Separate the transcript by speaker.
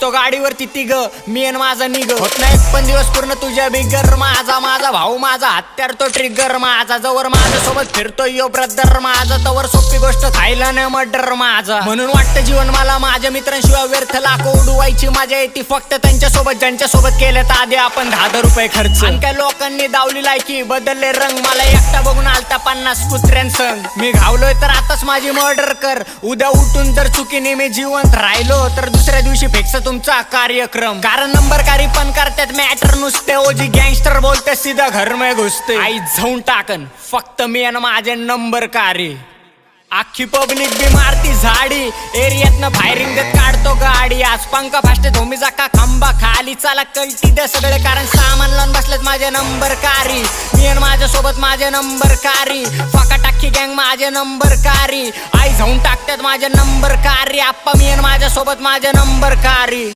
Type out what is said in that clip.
Speaker 1: निघतो गाडीवरती तिघ, मी आणि माझा निघ. होत नाही पण दिवस पूर्ण तुझ्या बिगर. माझा भाऊ माझा हत्यार तो ट्रिगर. माझा जवळ माझ्यासोबत फिरतो यो ब्रदर. माझा तवर सोपी गोष्ट खायला न मर्डर माझा. म्हणून वाटतं जीवन मला माझ्या मित्रांशिवाय व्यर्थ. लाखो उडवायची मजा येते फक्त त्यांच्यासोबत ज्यांच्यासोबत केलं तर आधी आपण 10,000 रुपये खर्च. आणि काय लोकांनी दावली लायकी बदलले रंग. मला एकटा बघून आलता 50 कुत्र्यांसंग. मी घावलोय तर आताच माझी मर्डर कर. उद्या उठून जर चुकीने मी जिवंत राहिलो तर दुसऱ्या दिवशी फिक्स तुमचा कार्यक्रम. कारण नंबरकारी पण करतात मॅटर नुसते. ओजी गँगस्टर बोलते सीधा घर में घुसते. आई जाऊन टाकन फक्त मी आणि माझे नंबरकारी. आखी पब्लिक बी मारती झाडी. एरियातनं फायरिंग देत काढतो गाडी. आज पंखा फास्ट धोमीचा का खांबा खाली. चला कल्टी दे सगळे कारण सामान लावून बसलेत माझे नंबरकारी. मी आणि माझ्यासोबत माझे नंबरकारी. फाका टाकी गँग माझे नंबरकारी. आई जाऊन टाकतात माझे नंबरकारी. आप्पा मी आणि माझ्यासोबत माझे नंबरकारी.